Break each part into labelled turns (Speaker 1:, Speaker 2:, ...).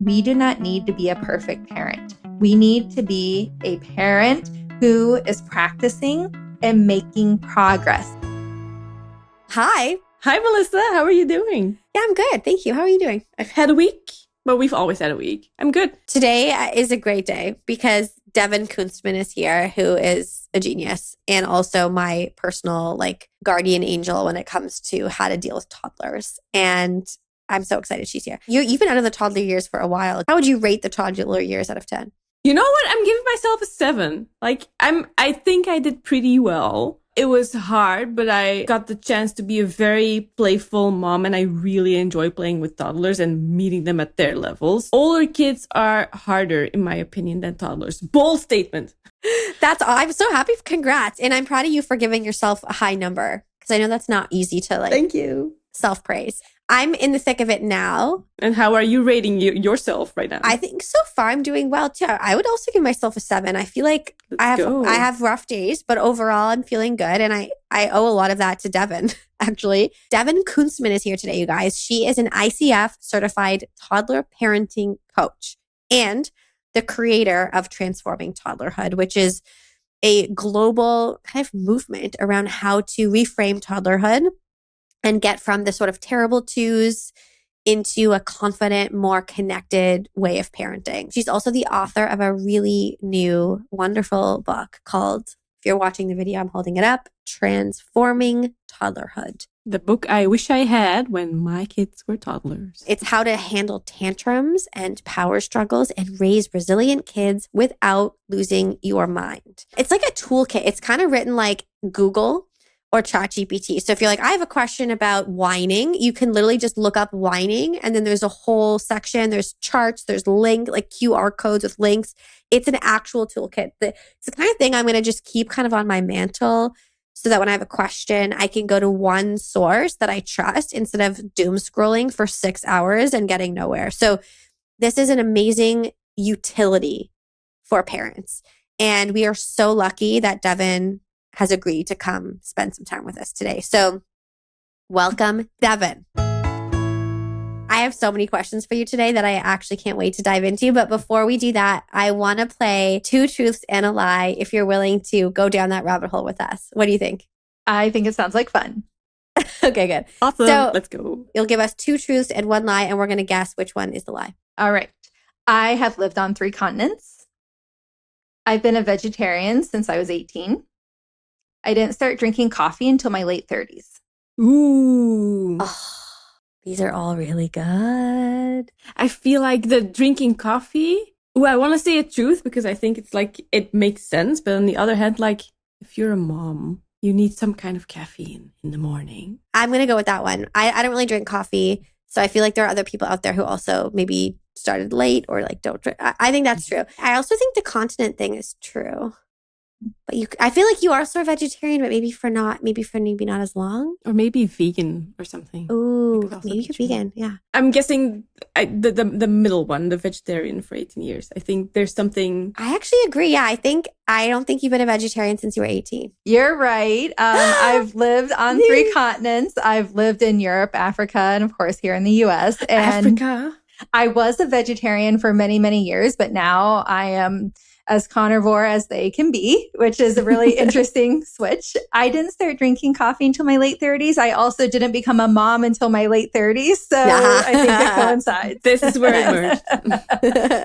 Speaker 1: we do not need to be a perfect parent. We need to be a parent who is practicing and making progress.
Speaker 2: Hi.
Speaker 3: Hi, Melissa. How are you doing?
Speaker 2: Yeah, I'm good. Thank you. How are you doing?
Speaker 3: I've had a week, but we've always had a week. I'm good.
Speaker 2: Today is a great day because Devon Kuntzman is here, who is a genius and also my personal guardian angel when it comes to how to deal with toddlers. And I'm so excited she's here. You've been out of the toddler years for a while. How would you rate the toddler years out of 10?
Speaker 3: You know what? I'm giving myself a 7. I think I did pretty well. It was hard, but I got the chance to be a very playful mom, and I really enjoy playing with toddlers and meeting them at their levels. Older kids are harder, in my opinion, than toddlers. Bold statement.
Speaker 2: I'm so happy. Congrats. And I'm proud of you for giving yourself a high number because I know that's not easy to
Speaker 3: Thank you.
Speaker 2: Self-praise. I'm in the thick of it now.
Speaker 3: And how are you rating yourself right now?
Speaker 2: I think so far I'm doing well too. I would also give myself a 7. I feel like I have rough days, but overall I'm feeling good. And I owe a lot of that to Devon, actually. Devon Kuntzman is here today, you guys. She is an ICF certified toddler parenting coach and the creator of Transforming Toddlerhood, which is a global kind of movement around how to reframe toddlerhood and get from the sort of terrible twos into a confident, more connected way of parenting. She's also the author of a really new, wonderful book called, if you're watching the video, I'm holding it up, Transforming Toddlerhood.
Speaker 3: The book I wish I had when my kids were toddlers.
Speaker 2: It's how to handle tantrums and power struggles and raise resilient kids without losing your mind. It's like a toolkit. It's kind of written like Google or ChatGPT. So if you're like, I have a question about whining, you can literally just look up whining. And then there's a whole section, there's charts, there's QR codes with links. It's an actual toolkit. It's the kind of thing I'm going to just keep kind of on my mantle so that when I have a question, I can go to one source that I trust instead of doom scrolling for 6 hours and getting nowhere. So this is an amazing utility for parents. And we are so lucky that Devon has agreed to come spend some time with us today. So welcome, Devon. I have so many questions for you today that I actually can't wait to dive into. But before we do that, I want to play 2 truths and a lie if you're willing to go down that rabbit hole with us. What do you think?
Speaker 1: I think it sounds like fun.
Speaker 2: Okay, good.
Speaker 3: Awesome.
Speaker 2: So
Speaker 3: let's go.
Speaker 2: You'll give us 2 truths and 1 lie, and we're going to guess which one is the lie.
Speaker 1: All right. I have lived on 3 continents. I've been a vegetarian since I was 18. I didn't start drinking coffee until my late 30s.
Speaker 3: Ooh.
Speaker 2: Oh, these are all really good.
Speaker 3: I feel like the drinking coffee, I want to say a truth because I think it's it makes sense. But on the other hand, if you're a mom, you need some kind of caffeine in the morning.
Speaker 2: I'm going to go with that one. I don't really drink coffee. So I feel like there are other people out there who also maybe started late or don't drink. I think that's true. I also think the continent thing is true. But I feel like you are sort of vegetarian, but maybe not as long.
Speaker 3: Or maybe vegan or something.
Speaker 2: Ooh, maybe you're vegan. Yeah.
Speaker 3: I'm guessing the middle one, the vegetarian for 18 years. I think there's something.
Speaker 2: I actually agree. Yeah, I don't think you've been a vegetarian since you were 18.
Speaker 1: You're right. I've lived on 3 continents. I've lived in Europe, Africa, and of course here in the US. And
Speaker 3: Africa.
Speaker 1: I was a vegetarian for many, many years, but now I am as carnivore as they can be, which is a really interesting switch. I didn't start drinking coffee until my late 30s. I also didn't become a mom until my late 30s. So I think it coincides.
Speaker 3: This is where it merged.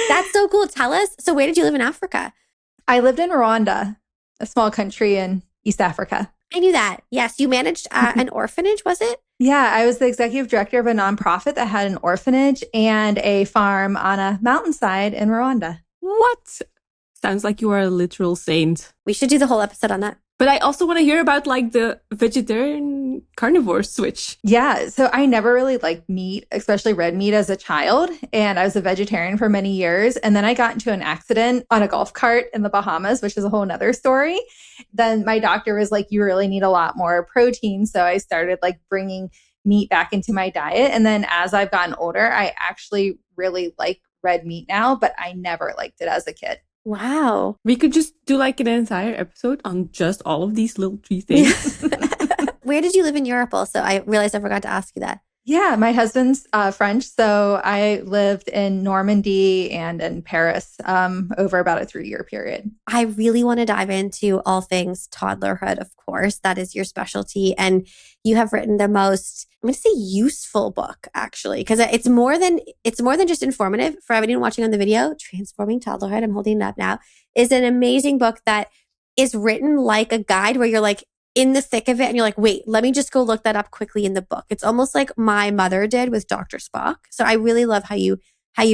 Speaker 2: That's so cool. Tell us. So where did you live in Africa?
Speaker 1: I lived in Rwanda, a small country in East Africa.
Speaker 2: I knew that. Yes. You managed an orphanage, was it?
Speaker 1: Yeah, I was the executive director of a nonprofit that had an orphanage and a farm on a mountainside in Rwanda.
Speaker 3: What? Sounds like you are a literal saint.
Speaker 2: We should do the whole episode on that.
Speaker 3: But I also want to hear about the vegetarian carnivore switch.
Speaker 1: Yeah, so I never really liked meat, especially red meat as a child. And I was a vegetarian for many years. And then I got into an accident on a golf cart in the Bahamas, which is a whole nother story. Then my doctor was like, you really need a lot more protein. So I started bringing meat back into my diet. And then as I've gotten older, I actually really like red meat now, but I never liked it as a kid.
Speaker 2: Wow.
Speaker 3: We could just do an entire episode on just all of these little 3 things.
Speaker 2: Where did you live in Europe also? I realized I forgot to ask you that.
Speaker 1: Yeah, my husband's French, so I lived in Normandy and in Paris over about a 3-year period.
Speaker 2: I really want to dive into all things toddlerhood, of course. That is your specialty. And you have written the most, I'm going to say useful book, actually, because it's more than just informative. For everyone watching on the video, Transforming Toddlerhood, I'm holding it up now, is an amazing book that is written like a guide where you're like in the thick of it and you're like, wait, let me just go look that up quickly in the book. It's almost like my mother did with Dr. Spock. So I really love how you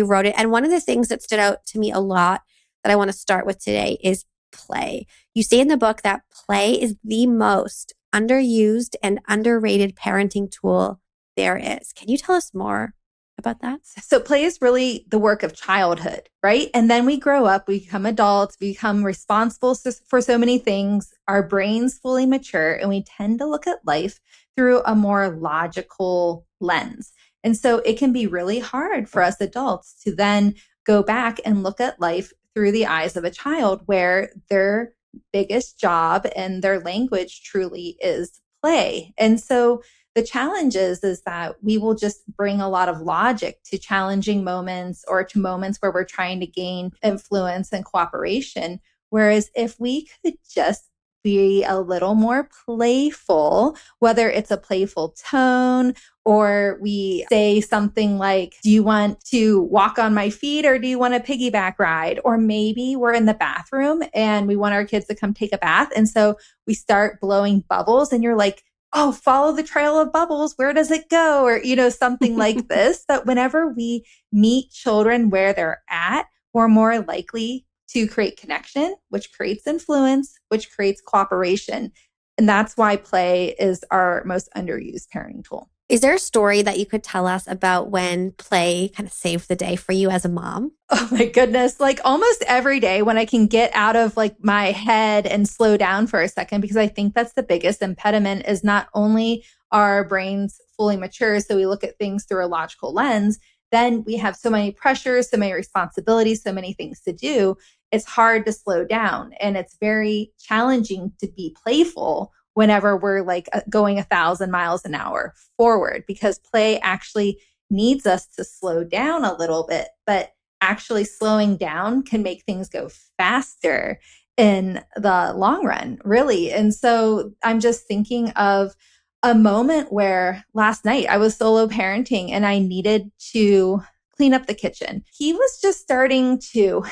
Speaker 2: wrote it. And one of the things that stood out to me a lot that I want to start with today is play. You say in the book that play is the most underused and underrated parenting tool there is. Can you tell us more about that?
Speaker 1: So play is really the work of childhood, right? And then we grow up, we become adults, we become responsible for so many things. Our brains fully mature, and we tend to look at life through a more logical lens. And so it can be really hard for us adults to then go back and look at life through the eyes of a child, where their biggest job and their language truly is play. And so the challenge is that we will just bring a lot of logic to challenging moments or to moments where we're trying to gain influence and cooperation. Whereas if we could just be a little more playful, whether it's a playful tone or we say something like, do you want to walk on my feet or do you want a piggyback ride? Or maybe we're in the bathroom and we want our kids to come take a bath. And so we start blowing bubbles and you're like, oh, follow the trail of bubbles. Where does it go? Or, something like this, that whenever we meet children where they're at, we're more likely to create connection, which creates influence, which creates cooperation. And that's why play is our most underused parenting tool.
Speaker 2: Is there a story that you could tell us about when play kind of saved the day for you as a mom?
Speaker 1: Oh my goodness. Like almost every day when I can get out of like my head and slow down for a second, because I think that's the biggest impediment is not only our brains fully mature, so we look at things through a logical lens, then we have so many pressures, so many responsibilities, so many things to do. It's hard to slow down and it's very challenging to be playful whenever we're like going 1,000 miles an hour forward, because play actually needs us to slow down a little bit, but actually slowing down can make things go faster in the long run, really. And so I'm just thinking of a moment where last night I was solo parenting and I needed to clean up the kitchen. He was just starting to,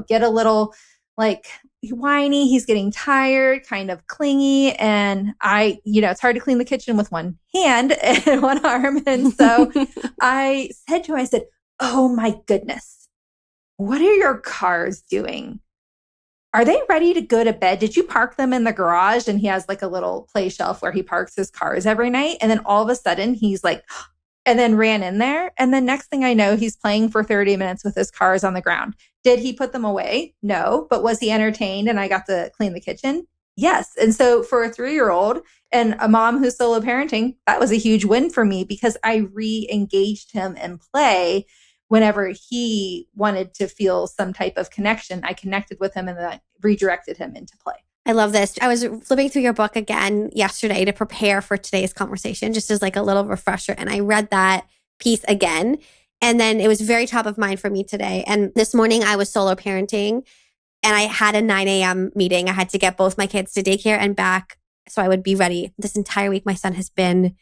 Speaker 1: get a little like whiny. He's getting tired, kind of clingy. And it's hard to clean the kitchen with one hand and one arm. And so I said to him, I said, oh my goodness, what are your cars doing? Are they ready to go to bed? Did you park them in the garage? And he has like a little play shelf where he parks his cars every night. And then all of a sudden he's like, and then ran in there. And then next thing I know, he's playing for 30 minutes with his cars on the ground. Did he put them away? No. But was he entertained and I got to clean the kitchen? Yes. And so for a 3-year-old and a mom who's solo parenting, that was a huge win for me because I re-engaged him in play. Whenever he wanted to feel some type of connection, I connected with him and then I redirected him into play.
Speaker 2: I love this. I was flipping through your book again yesterday to prepare for today's conversation, just as like a little refresher. And I read that piece again. And then it was very top of mind for me today. And this morning I was solo parenting and I had a 9 a.m. meeting. I had to get both my kids to daycare and back so I would be ready. This entire week, my son has been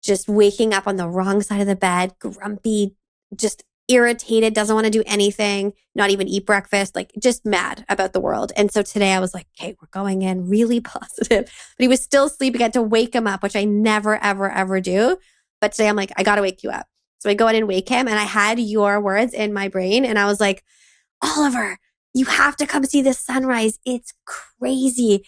Speaker 2: just waking up on the wrong side of the bed, grumpy, just irritated, doesn't want to do anything, not even eat breakfast, like just mad about the world. And so today I was like, okay, we're going in really positive. But he was still sleeping. I had to wake him up, which I never, ever, ever do. But today I'm like, I got to wake you up. So I go in and wake him and I had your words in my brain. And I was like, Oliver, you have to come see this sunrise. It's crazy.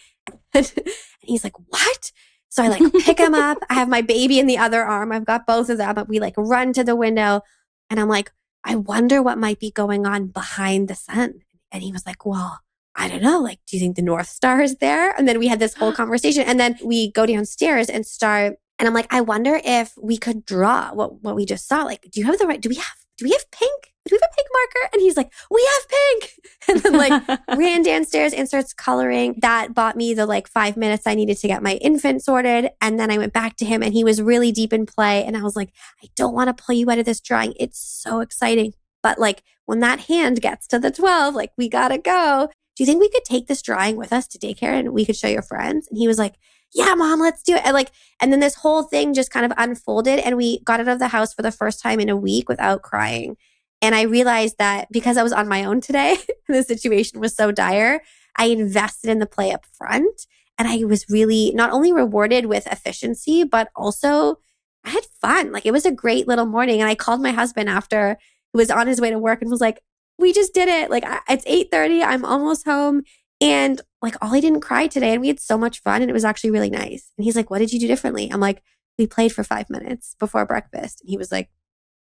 Speaker 2: And he's like, what? So I like pick him up. I have my baby in the other arm. I've got both of them. But we like run to the window and I'm like, I wonder what might be going on behind the sun. And he was like, well, I don't know. Like, do you think the North Star is there? And then we had this whole conversation. And then we go downstairs and start. And I'm like, I wonder if we could draw what we just saw. Like, do you have the right? Do we have pink? Do we have a pink marker? And he's like, we have pink. and then like ran downstairs and starts coloring. That bought me the like 5 minutes I needed to get my infant sorted. And then I went back to him and he was really deep in play. And I was like, I don't want to pull you out of this drawing. It's so exciting. But like when that hand gets to the 12, like we gotta go. Do you think we could take this drawing with us to daycare and we could show your friends? And he was like, yeah, mom, let's do it. And then this whole thing just kind of unfolded and we got out of the house for the first time in a week without crying. And I realized that because I was on my own today, the situation was so dire, I invested in the play up front. And I was really not only rewarded with efficiency, but also I had fun. Like it was a great little morning. And I called my husband after he was on his way to work and was like, we just did it. Like it's 8:30. I'm almost home. And like Ollie didn't cry today and we had so much fun and it was actually really nice. And he's like, what did you do differently? I'm like, we played for 5 minutes before breakfast. And he was like,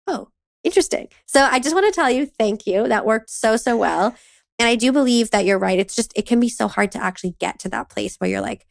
Speaker 2: oh, interesting. So I just want to tell you, thank you. That worked so, so well. And I do believe that you're right. It's just, it can be so hard to actually get to that place where you're like,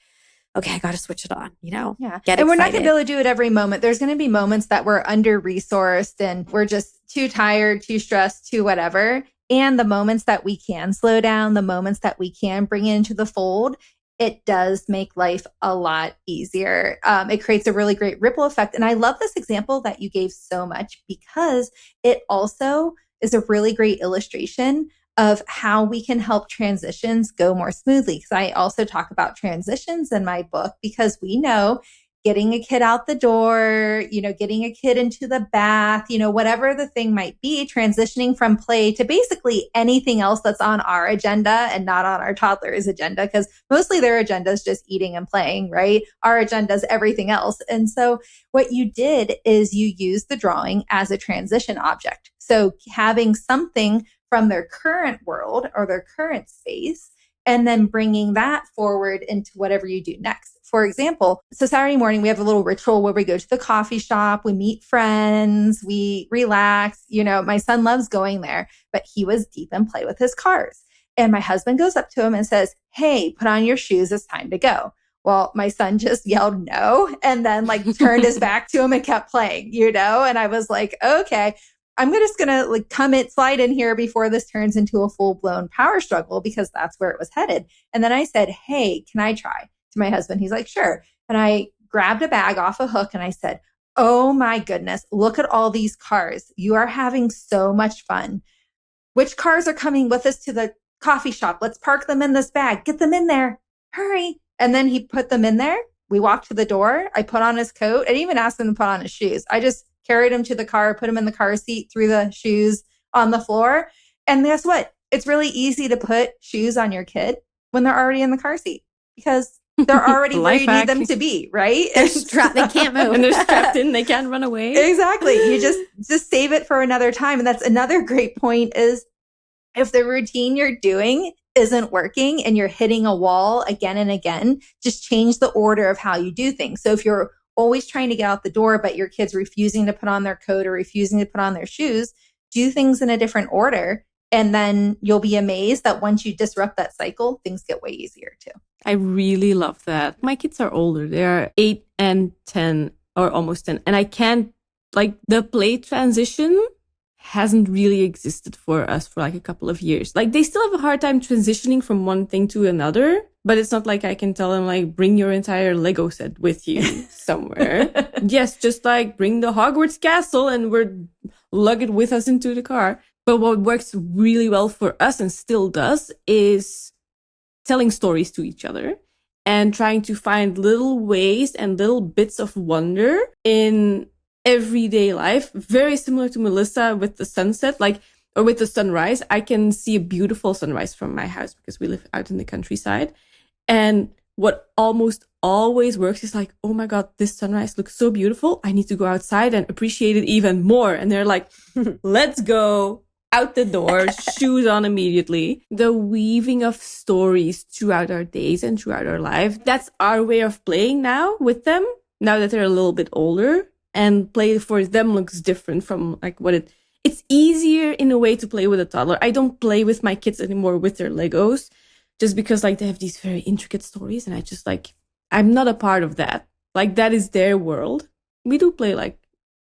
Speaker 2: okay, I got to switch it on,
Speaker 1: Yeah.
Speaker 2: Get
Speaker 1: and we're
Speaker 2: excited.
Speaker 1: not going to be able to do it every moment. There's going to be moments that we're under-resourced and we're just too tired, too stressed, too whatever. And the moments that we can slow down, the moments that we can bring into the fold, it does make life a lot easier. It creates a really great ripple effect. And I love this example that you gave so much because it also is a really great illustration of how we can help transitions go more smoothly. Because I also talk about transitions in my book because we know getting a kid out the door, getting a kid into the bath, whatever the thing might be, transitioning from play to basically anything else that's on our agenda and not on our toddler's agenda, because mostly their agenda is just eating and playing, right? Our agenda is everything else. And so what you did is you used the drawing as a transition object. So having something from their current world or their current space, and then bringing that forward into whatever you do next. For example, so Saturday morning, we have a little ritual where we go to the coffee shop, we meet friends, we relax. My son loves going there, but he was deep in play with his cars. And my husband goes up to him and says, hey, put on your shoes. It's time to go. Well, my son just yelled no, and then turned his back to him and kept playing, and I was like, okay. I'm just going to slide in here before this turns into a full blown power struggle because that's where it was headed. And then I said, hey, can I try? To my husband. He's like, sure. And I grabbed a bag off a hook and I said, oh my goodness, look at all these cars. You are having so much fun. Which cars are coming with us to the coffee shop? Let's park them in this bag. Get them in there. Hurry. And then he put them in there. We walked to the door. I put on his coat. I didn't even ask him to put on his shoes. I just carried him to the car, put him in the car seat, threw the shoes on the floor. And guess what? It's really easy to put shoes on your kid when they're already in the car seat because they're already where you need them to be, right?
Speaker 2: They're strapped. They can't move.
Speaker 3: And they're strapped in. They can't run away.
Speaker 1: Exactly. You just save it for another time. And that's another great point is if the routine you're doing isn't working and you're hitting a wall again and again, just change the order of how you do things. So if you're always trying to get out the door, but your kid's refusing to put on their coat or refusing to put on their shoes, do things in a different order. And then you'll be amazed that once you disrupt that cycle, things get way easier too.
Speaker 3: I really love that. My kids are older. They are 8 and 10 or almost 10. And I can't, the play transition hasn't really existed for us for a couple of years. They still have a hard time transitioning from one thing to another. But it's not like I can tell them bring your entire Lego set with you somewhere. Yes, just bring the Hogwarts castle and lug it with us into the car. But what works really well for us and still does is telling stories to each other and trying to find little ways and little bits of wonder in everyday life. Very similar to Melissa with the sunset, or with the sunrise. I can see a beautiful sunrise from my house because we live out in the countryside. And what almost always works is oh my God, this sunrise looks so beautiful. I need to go outside and appreciate it even more. And they're like, let's go out the door, shoes on immediately. The weaving of stories throughout our days and throughout our life. That's our way of playing now with them, now that they're a little bit older. And play for them looks different from it's easier in a way to play with a toddler. I don't play with my kids anymore with their Legos. Just because they have these very intricate stories and I just I'm not a part of that. That is their world. We do play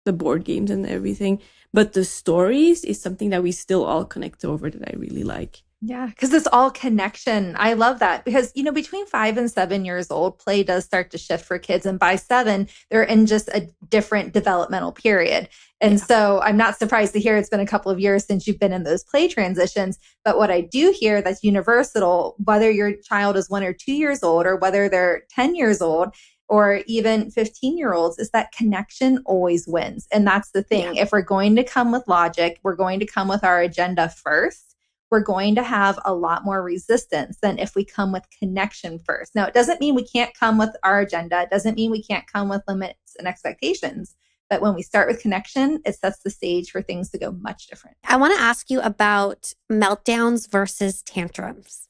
Speaker 3: the board games and everything, but the stories is something that we still all connect over that I really like.
Speaker 1: Yeah, because it's all connection. I love that because, between 5 and 7 years old, play does start to shift for kids. And by 7, they're in just a different developmental period. And so I'm not surprised to hear it's been a couple of years since you've been in those play transitions. But what I do hear that's universal, whether your child is 1 or 2 years old or whether they're 10 years old, or even 15-year-olds, is that connection always wins. And that's the thing.
Speaker 2: Yeah.
Speaker 1: If we're going to come with logic, we're going to come with our agenda first, we're going to have a lot more resistance than if we come with connection first. Now, it doesn't mean we can't come with our agenda. It doesn't mean we can't come with limits and expectations. But when we start with connection, it sets the stage for things to go much different.
Speaker 2: I want to ask you about meltdowns versus tantrums.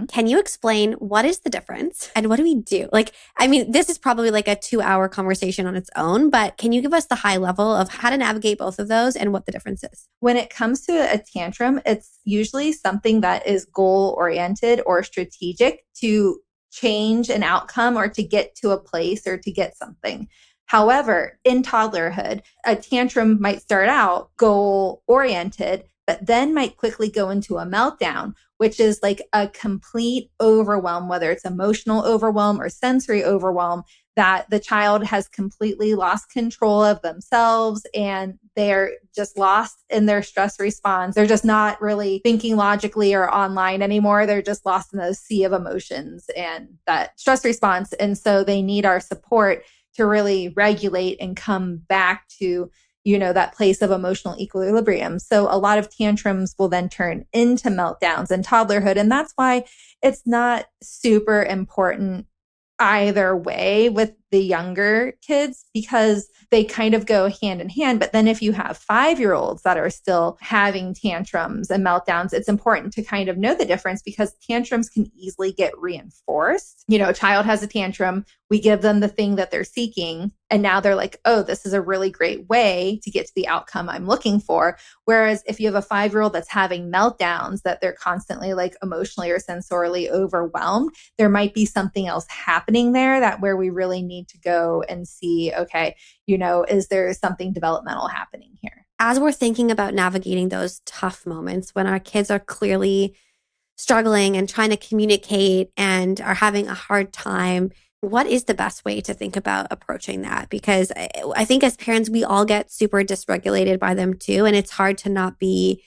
Speaker 2: Can you explain what is the difference and what do we do? This is probably like a 2-hour conversation on its own, but can you give us the high level of how to navigate both of those and what the difference is?
Speaker 1: When it comes to a tantrum, it's usually something that is goal oriented or strategic to change an outcome or to get to a place or to get something. However, in toddlerhood, a tantrum might start out goal oriented, but then might quickly go into a meltdown, which is like a complete overwhelm, whether it's emotional overwhelm or sensory overwhelm, that the child has completely lost control of themselves and they're just lost in their stress response. They're just not really thinking logically or online anymore. They're just lost in the sea of emotions and that stress response. And so they need our support to really regulate and come back to that place of emotional equilibrium. So a lot of tantrums will then turn into meltdowns in toddlerhood. And that's why it's not super important either way with the younger kids because they kind of go hand in hand. But then if you have 5-year-olds that are still having tantrums and meltdowns, it's important to kind of know the difference because tantrums can easily get reinforced. A child has a tantrum, we give them the thing that they're seeking, and now they're like, oh, this is a really great way to get to the outcome I'm looking for. Whereas if you have a 5-year-old that's having meltdowns, that they're constantly like emotionally or sensorially overwhelmed, there might be something else happening there that where we really need to go and see, okay, is there something developmental happening here?
Speaker 2: As we're thinking about navigating those tough moments when our kids are clearly struggling and trying to communicate and are having a hard time, what is the best way to think about approaching that? Because I think as parents, we all get super dysregulated by them too. And it's hard to not be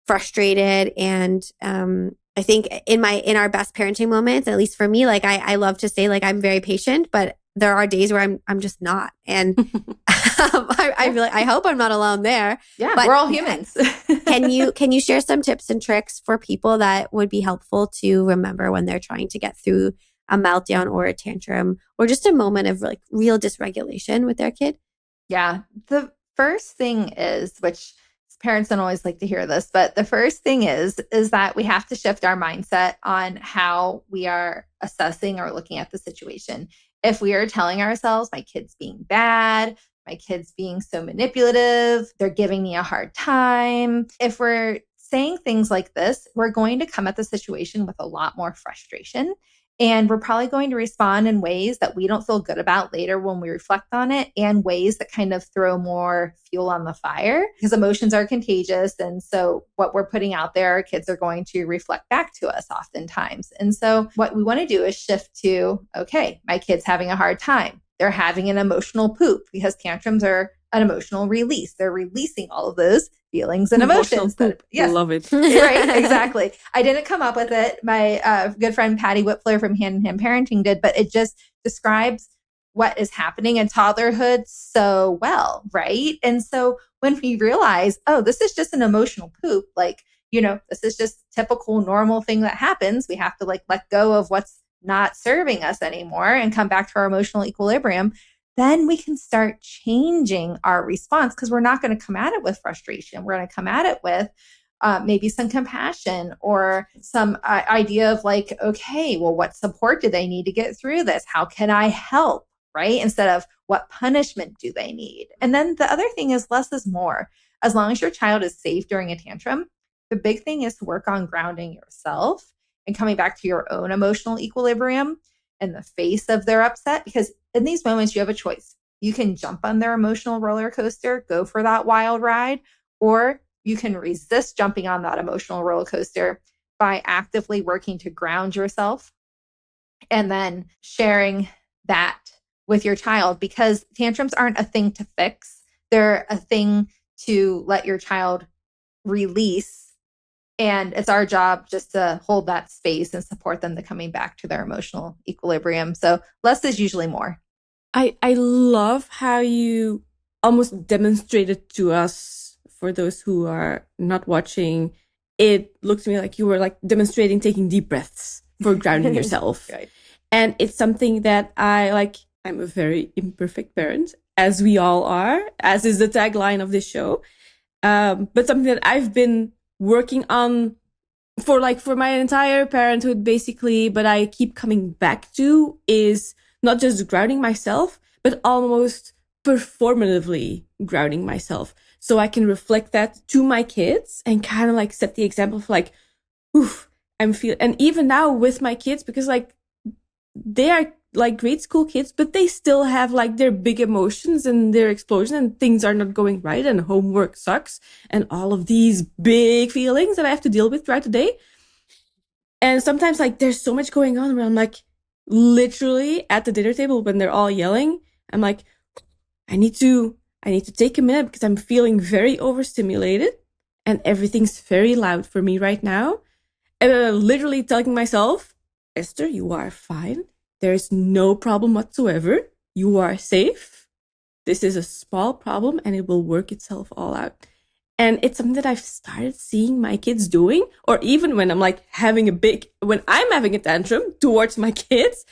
Speaker 2: frustrated. And I think in our best parenting moments, at least for me, like I love to say like I'm very patient, but there are days where I'm just not. And I hope I'm not alone there.
Speaker 1: Yeah,
Speaker 2: but
Speaker 1: we're all humans.
Speaker 2: Can you share some tips and tricks for people that would be helpful to remember when they're trying to get through a meltdown or a tantrum or just a moment of like real dysregulation with their kid?
Speaker 1: Yeah. The first thing is, which parents don't always like to hear this, but the first thing is that we have to shift our mindset on how we are assessing or looking at the situation. If we are telling ourselves, my kid's being bad, my kid's being so manipulative, they're giving me a hard time. If we're saying things like this, we're going to come at the situation with a lot more frustration. And we're probably going to respond in ways that we don't feel good about later when we reflect on it, and ways that kind of throw more fuel on the fire because emotions are contagious. And so what we're putting out there, our kids are going to reflect back to us oftentimes. And so what we want to do is shift to, okay, my kid's having a hard time. They're having an emotional poop because tantrums are an emotional release. They're releasing all of those feelings and emotions.
Speaker 3: Yes. Love it.
Speaker 1: Right, exactly. I didn't come up with it. My good friend Patty Whitfler from Hand in Hand Parenting did, but it just describes what is happening in toddlerhood so well, right? And so when we realize, oh, this is just an emotional poop, like, this is just typical normal thing that happens. We have to like let go of what's not serving us anymore and come back to our emotional equilibrium. Then we can start changing our response because we're not going to come at it with frustration. We're going to come at it with maybe some compassion or some idea of like, okay, well, what support do they need to get through this? How can I help? Right? Instead of what punishment do they need? And then the other thing is less is more. As long as your child is safe during a tantrum, the big thing is to work on grounding yourself and coming back to your own emotional equilibrium in the face of their upset, because in these moments, you have a choice. You can jump on their emotional roller coaster, go for that wild ride, or you can resist jumping on that emotional roller coaster, by actively working to ground yourself and then sharing that with your child, because tantrums aren't a thing to fix. They're a thing to let your child release. And it's our job just to hold that space and support them to coming back to their emotional equilibrium. So less is usually more.
Speaker 3: I love how you almost demonstrated to us, for those who are not watching, it looked to me like you were like demonstrating taking deep breaths for grounding yourself.
Speaker 1: Right.
Speaker 3: And it's something that I like. I'm a very imperfect parent, as we all are, as is the tagline of this show. But something that I've been working on for my entire parenthood, basically, but I keep coming back to, is not just grounding myself, but almost performatively grounding myself. So I can reflect that to my kids and kind of like set the example of like, oof, and even now with my kids, because like they are like grade school kids, but they still have like their big emotions and their explosion, and things are not going right, and homework sucks, and all of these big feelings that I have to deal with throughout the day. And sometimes like there's so much going on where I'm like literally at the dinner table when they're all yelling, I'm like, I need to take a minute because I'm feeling very overstimulated and everything's very loud for me right now. And literally telling myself, Esther, you are fine. There's no problem whatsoever. You are safe. This is a small problem and it will work itself all out. And it's something that I've started seeing my kids doing, or even when I'm like when I'm having a tantrum towards my kids,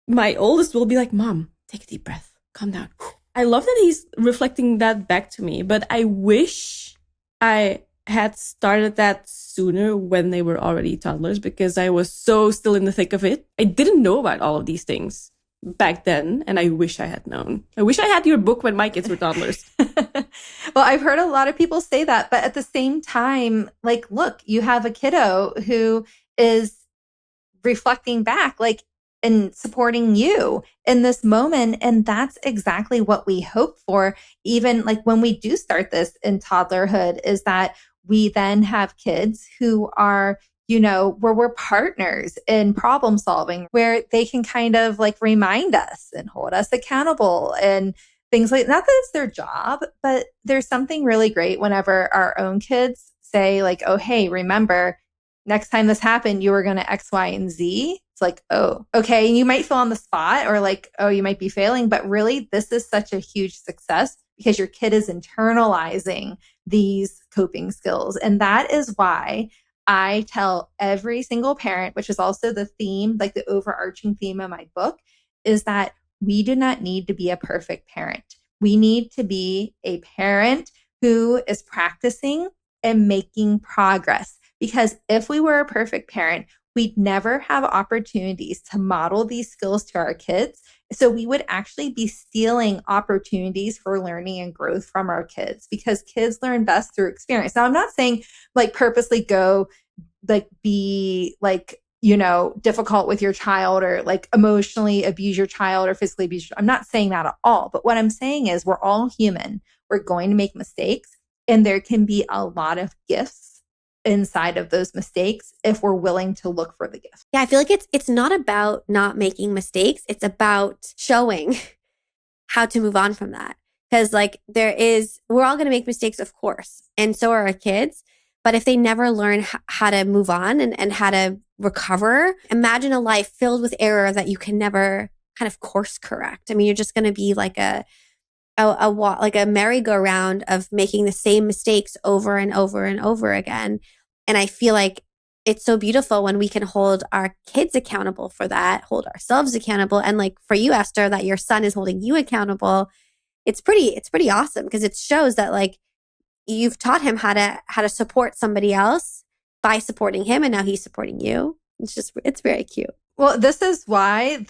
Speaker 3: my oldest will be like, Mom, take a deep breath, calm down. I love that he's reflecting that back to me, but I wish I had started that sooner when they were already toddlers, because I was so still in the thick of it. I didn't know about all of these things back then, and I wish I had known. I wish I had your book when my kids were toddlers.
Speaker 1: Well, I've heard a lot of people say that, but at the same time, like, look, you have a kiddo who is reflecting back, like, and supporting you in this moment. And that's exactly what we hope for. Even like when we do start this in toddlerhood, is that we then have kids who are, where we're partners in problem solving, where they can kind of like remind us and hold us accountable and things like, not that it's their job, but there's something really great whenever our own kids say like, oh, hey, remember, next time this happened, you were going to X, Y, and Z. It's like, oh, okay. And you might feel on the spot, or like, oh, you might be failing, but really this is such a huge success because your kid is internalizing these coping skills. And that is why I tell every single parent, which is also the theme, like the overarching theme of my book, is that we do not need to be a perfect parent. We need to be a parent who is practicing and making progress. Because if we were a perfect parent, we'd never have opportunities to model these skills to our kids. So we would actually be stealing opportunities for learning and growth from our kids, because kids learn best through experience. Now, I'm not saying like purposely go like be like, difficult with your child, or like emotionally abuse your child or physically abuse. I'm not saying that at all. But what I'm saying is we're all human. We're going to make mistakes, and there can be a lot of gifts inside of those mistakes if we're willing to look for the gift.
Speaker 2: Yeah, I feel like it's not about not making mistakes. It's about showing how to move on from that. Because like we're all going to make mistakes, of course. And so are our kids. But if they never learn how to move on and how to recover, imagine a life filled with error that you can never kind of course correct. I mean, you're just going to be like a merry-go-round of making the same mistakes over and over and over again. And I feel like it's so beautiful when we can hold our kids accountable for that, hold ourselves accountable. And like for you, Esther, that your son is holding you accountable. It's pretty awesome, because it shows that like you've taught him how to support somebody else by supporting him, and now he's supporting you. It's very cute.
Speaker 1: Well, this is why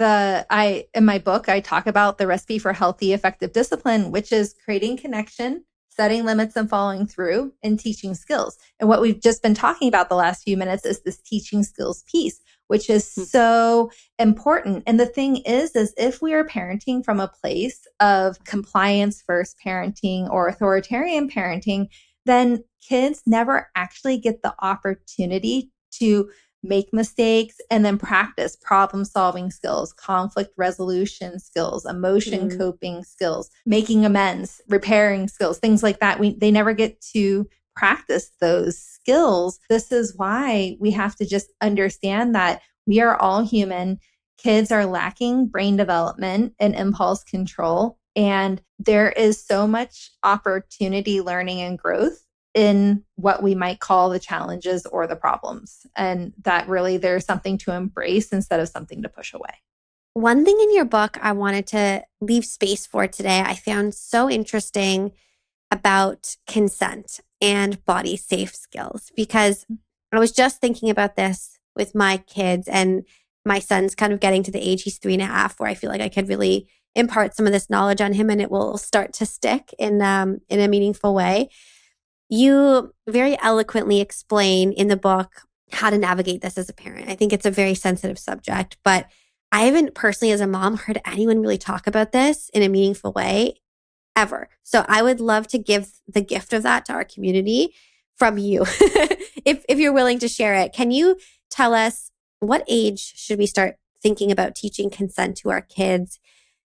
Speaker 1: in my book, I talk about the recipe for healthy, effective discipline, which is creating connection, setting limits and following through, and teaching skills. And what we've just been talking about the last few minutes is this teaching skills piece, which is so important. And the thing is if we are parenting from a place of compliance first parenting or authoritarian parenting, then kids never actually get the opportunity to make mistakes and then practice problem solving skills, conflict resolution skills, emotion coping skills, making amends, repairing skills, things like that. They never get to practice those skills. This is why we have to just understand that we are all human. Kids are lacking brain development and impulse control. And there is so much opportunity, learning, and growth in what we might call the challenges or the problems. And that really there's something to embrace instead of something to push away.
Speaker 2: One thing in your book I wanted to leave space for today, I found so interesting about consent and body safe skills, because I was just thinking about this with my kids, and my son's kind of getting to the age, he's 3.5, where I feel like I could really impart some of this knowledge on him and it will start to stick in a meaningful way. You very eloquently explain in the book how to navigate this as a parent. I think it's a very sensitive subject, but I haven't personally as a mom heard anyone really talk about this in a meaningful way ever. So I would love to give the gift of that to our community from you. if you're willing to share it, can you tell us what age should we start thinking about teaching consent to our kids,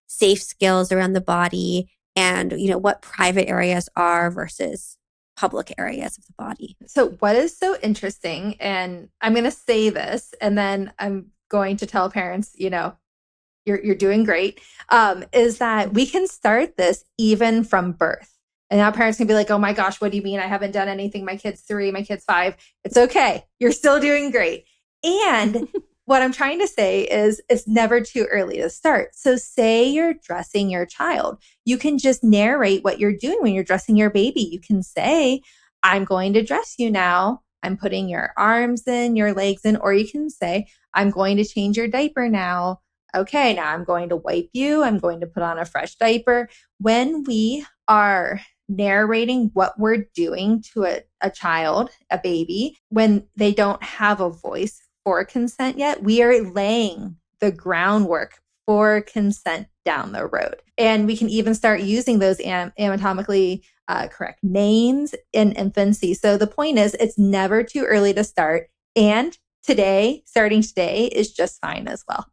Speaker 2: safe skills around the body, and what private areas are versus public areas of the body?
Speaker 1: So what is so interesting, and I'm going to say this, and then I'm going to tell parents, you're doing great, is that we can start this even from birth. And now parents can be like, oh my gosh, what do you mean? I haven't done anything. My kid's 3, my kid's 5. It's okay. You're still doing great. And what I'm trying to say is it's never too early to start. So say you're dressing your child. You can just narrate what you're doing when you're dressing your baby. You can say, I'm going to dress you now. I'm putting your arms in, your legs in, or you can say, I'm going to change your diaper now. Okay, now I'm going to wipe you. I'm going to put on a fresh diaper. When we are narrating what we're doing to a child, a baby, when they don't have a voice for consent yet, we are laying the groundwork for consent down the road. And we can even start using those anatomically correct names in infancy. So the point is, it's never too early to start. And starting today is just fine as well.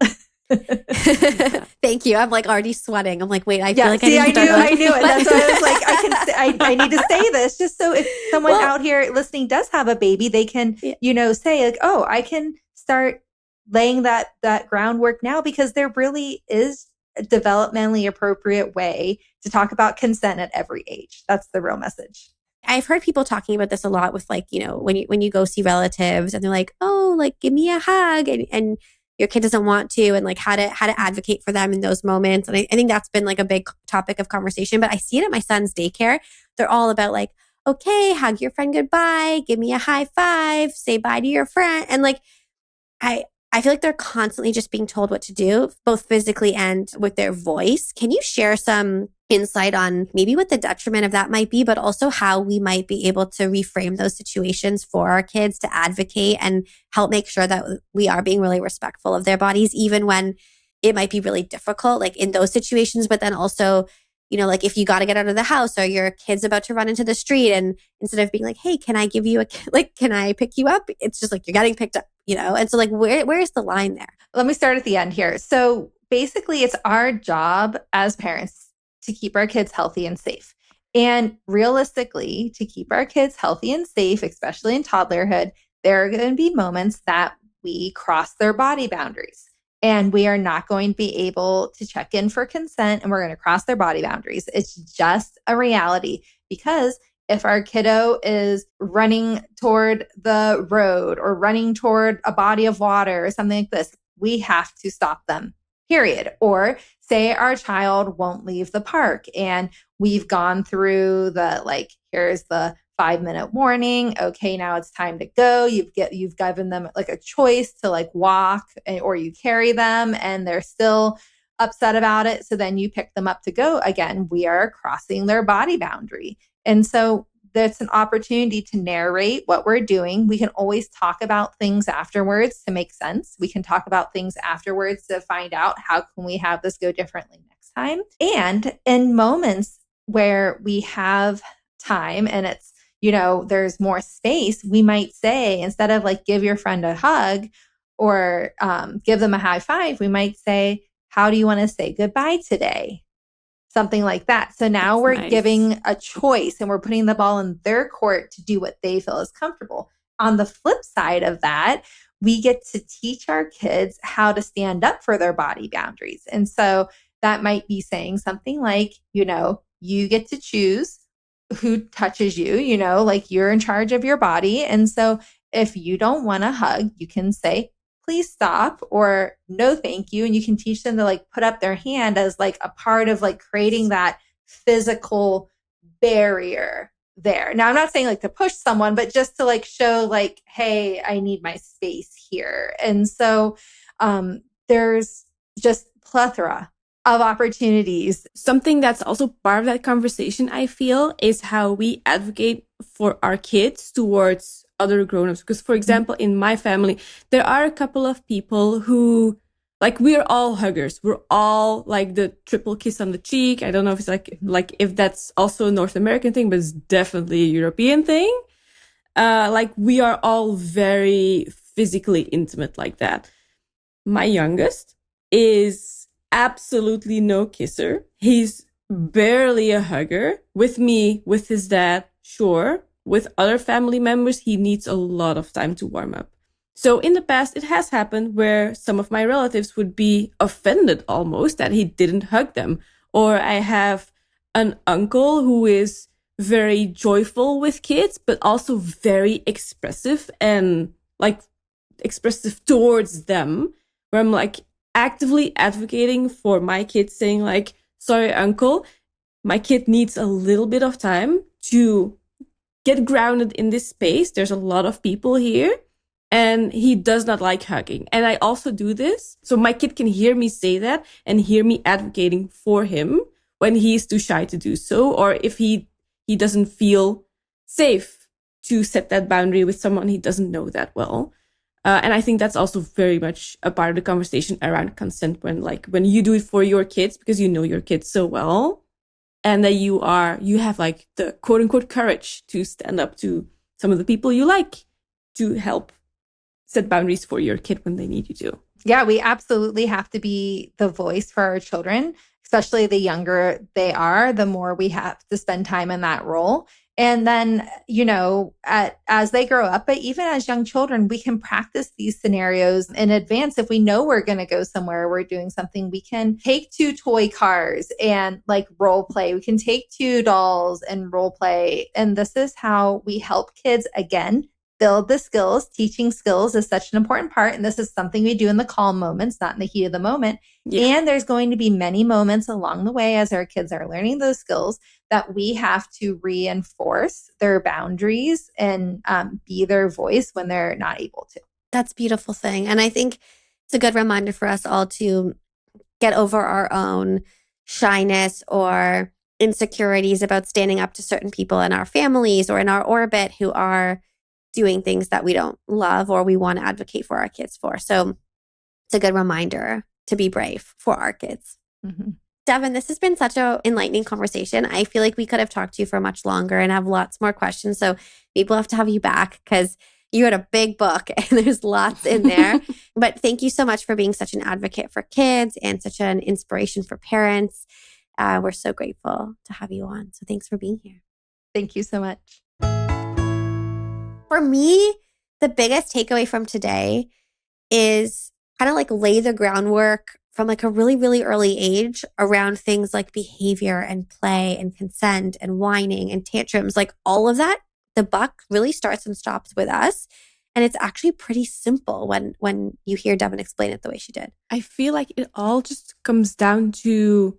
Speaker 2: Thank you. I'm like already sweating. I'm like, wait, I feel like
Speaker 1: I knew it. That's why I was like, I need to say this just so if someone out here listening does have a baby, they can, say like, oh, I can start laying that groundwork now, because there really is a developmentally appropriate way to talk about consent at every age. That's the real message.
Speaker 2: I've heard people talking about this a lot with when you go see relatives and they're like, oh, like give me a hug, and your kid doesn't want to, and like how to advocate for them in those moments. And I think that's been like a big topic of conversation, but I see it at my son's daycare. They're all about like, okay, hug your friend goodbye, give me a high five, say bye to your friend. And like, I feel like they're constantly just being told what to do, both physically and with their voice. Can you share some insight on maybe what the detriment of that might be, but also how we might be able to reframe those situations for our kids to advocate and help make sure that we are being really respectful of their bodies, even when it might be really difficult, like in those situations, but then also, like if you got to get out of the house or your kid's about to run into the street, and instead of being like, hey, can I give you can I pick you up? It's just like, you're getting picked up, And so like, where is the line there?
Speaker 1: Let me start at the end here. So basically it's our job as parents to keep our kids healthy and safe. And realistically, to keep our kids healthy and safe, especially in toddlerhood, there are going to be moments that we cross their body boundaries. And we are not going to be able to check in for consent, and we're going to cross their body boundaries. It's just a reality, because if our kiddo is running toward the road or running toward a body of water or something like this, we have to stop them, period. Or say our child won't leave the park and we've gone through here's the 5-minute warning. Okay, now it's time to go. You've given them like a choice to walk or you carry them, and they're still upset about it. So then you pick them up to go. Again, we are crossing their body boundary. And so that's an opportunity to narrate what we're doing. We can always talk about things afterwards to make sense. We can talk about things afterwards to find out how can we have this go differently next time. And in moments where we have time and it's there's more space, we might say, instead of like give your friend a hug or give them a high five, we might say, how do you want to say goodbye today? Something like that. So now
Speaker 3: That's
Speaker 1: we're
Speaker 3: nice.
Speaker 1: giving a choice and we're putting the ball in their court to do what they feel is comfortable. On the flip side of that, we get to teach our kids how to stand up for their body boundaries. And so that might be saying something like, you get to choose who touches you, like you're in charge of your body. And so if you don't want a hug, you can say, please stop, or no, thank you. And you can teach them to like put up their hand as like a part of like creating that physical barrier there. Now, I'm not saying like to push someone, but just to like show like, hey, I need my space here. And so there's just plethora of opportunities.
Speaker 3: Something that's also part of that conversation, I feel, is how we advocate for our kids towards other grown-ups. Because, for example, in my family, there are a couple of people who, like, we're all huggers. We're all like the triple kiss on the cheek. I don't know if it's like if that's also a North American thing, but it's definitely a European thing. Like, we are all very physically intimate like that. My youngest is absolutely no kisser. He's barely a hugger. With me, with his dad, sure. With other family members, he needs a lot of time to warm up. So in the past, it has happened where some of my relatives would be offended almost that he didn't hug them. Or I have an uncle who is very joyful with kids, but also very expressive and like expressive towards them, where I'm like actively advocating for my kids, saying like, sorry, uncle, my kid needs a little bit of time to get grounded in this space. There's a lot of people here and he does not like hugging. And I also do this so my kid can hear me say that and hear me advocating for him when he's too shy to do so, or if he doesn't feel safe to set that boundary with someone he doesn't know that well. And I think that's also very much a part of the conversation around consent, when you do it for your kids because you know your kids so well, and that you have like the quote unquote courage to stand up to some of the people you like to help set boundaries for your kid when they need you to.
Speaker 1: Yeah, we absolutely have to be the voice for our children, especially the younger they are, the more we have to spend time in that role. And then, as they grow up, but even as young children, we can practice these scenarios in advance. If we know we're going to go somewhere, we're doing something, we can take 2 toy cars and like role play. We can take 2 dolls and role play. And this is how we help kids, again, build the skills. Teaching skills is such an important part. And this is something we do in the calm moments, not in the heat of the moment. Yeah. And there's going to be many moments along the way as our kids are learning those skills that we have to reinforce their boundaries and be their voice when they're not able to.
Speaker 2: That's a beautiful thing. And I think it's a good reminder for us all to get over our own shyness or insecurities about standing up to certain people in our families or in our orbit who are doing things that we don't love or we want to advocate for our kids for. So it's a good reminder to be brave for our kids. Mm-hmm. Devon, this has been such an enlightening conversation. I feel like we could have talked to you for much longer and have lots more questions. So maybe we'll have to have you back because you had a big book and there's lots in there. But thank you so much for being such an advocate for kids and such an inspiration for parents. We're so grateful to have you on. So thanks for being here.
Speaker 1: Thank you so much.
Speaker 2: For me, the biggest takeaway from today is kind of like lay the groundwork from like a really, really early age around things like behavior and play and consent and whining and tantrums, like all of that. The buck really starts and stops with us. And it's actually pretty simple when you hear Devon explain it the way she did.
Speaker 3: I feel like it all just comes down to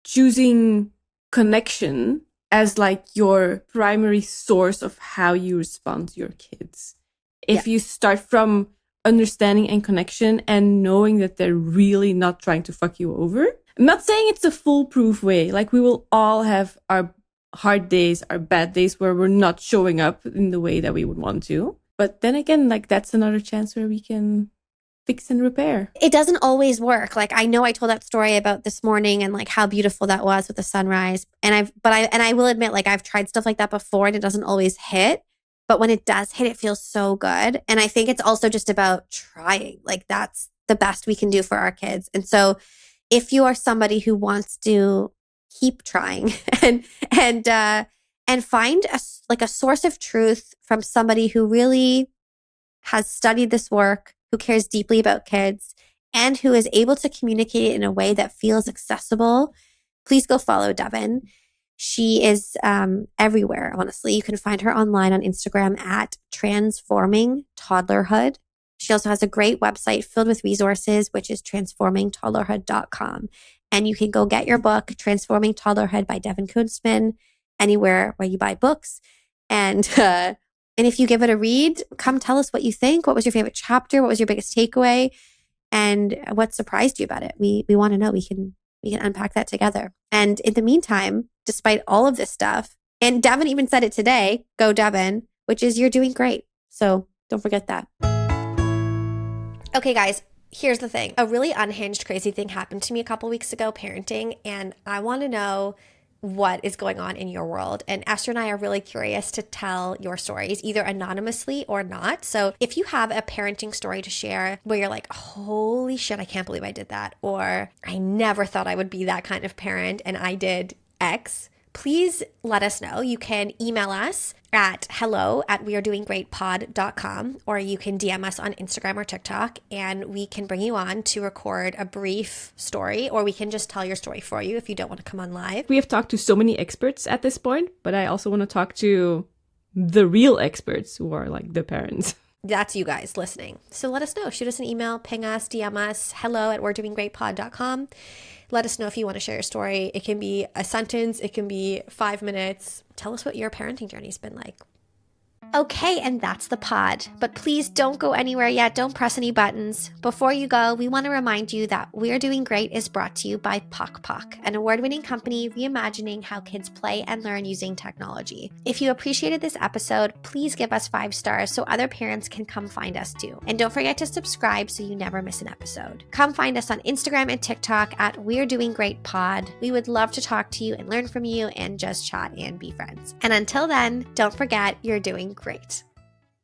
Speaker 3: choosing connection as like your primary source of how you respond to your kids. If you start from understanding and connection and knowing that they're really not trying to fuck you over. I'm not saying it's a foolproof way. Like we will all have our hard days, our bad days where we're not showing up in the way that we would want to. But then again, like that's another chance where we can fix and repair.
Speaker 2: It doesn't always work. Like, I know I told that story about this morning and like how beautiful that was with the sunrise. And I will admit, like, I've tried stuff like that before and it doesn't always hit. But when it does hit, it feels so good. And I think it's also just about trying. Like, that's the best we can do for our kids. And so if you are somebody who wants to keep trying and find a source of truth from somebody who really has studied this work, who cares deeply about kids, and who is able to communicate it in a way that feels accessible, please go follow Devon. She is everywhere, honestly. You can find her online on Instagram at Transforming Toddlerhood. She also has a great website filled with resources, which is transformingtoddlerhood.com. And you can go get your book, Transforming Toddlerhood by Devon Kuntzman, anywhere where you buy books. And if you give it a read, come tell us what you think. What was your favorite chapter? What was your biggest takeaway? And what surprised you about it? We want to know. We can unpack that together. And in the meantime, despite all of this stuff, and Devon even said it today, go Devon, which is you're doing great. So don't forget that. Okay, guys, here's the thing. A really unhinged, crazy thing happened to me a couple weeks ago parenting, and I want to know what is going on in your world. And Esther and I are really curious to tell your stories, either anonymously or not. So if you have a parenting story to share where you're like, holy shit, I can't believe I did that, or I never thought I would be that kind of parent and I did X, please let us know. You can email us at hello@wearedoinggreatpod.com, or you can DM us on Instagram or TikTok, and we can bring you on to record a brief story, or we can just tell your story for you if you don't want to come on live.
Speaker 3: We have talked to so many experts at this point, but I also want to talk to the real experts who are like the parents.
Speaker 2: That's you guys listening. So let us know. Shoot us an email, ping us, DM us, hello@wearedoinggreatpod.com. Let us know if you want to share your story. It can be a sentence. It can be 5 minutes. Tell us what your parenting journey's been like. Okay, and that's the pod. But please don't go anywhere yet. Don't press any buttons. Before you go, we want to remind you that We're Doing Great is brought to you by Pok Pok, an award-winning company reimagining how kids play and learn using technology. If you appreciated this episode, please give us 5 stars so other parents can come find us too. And don't forget to subscribe so you never miss an episode. Come find us on Instagram and TikTok at We're Doing Great Pod. We would love to talk to you and learn from you and just chat and be friends. And until then, don't forget, you're doing great.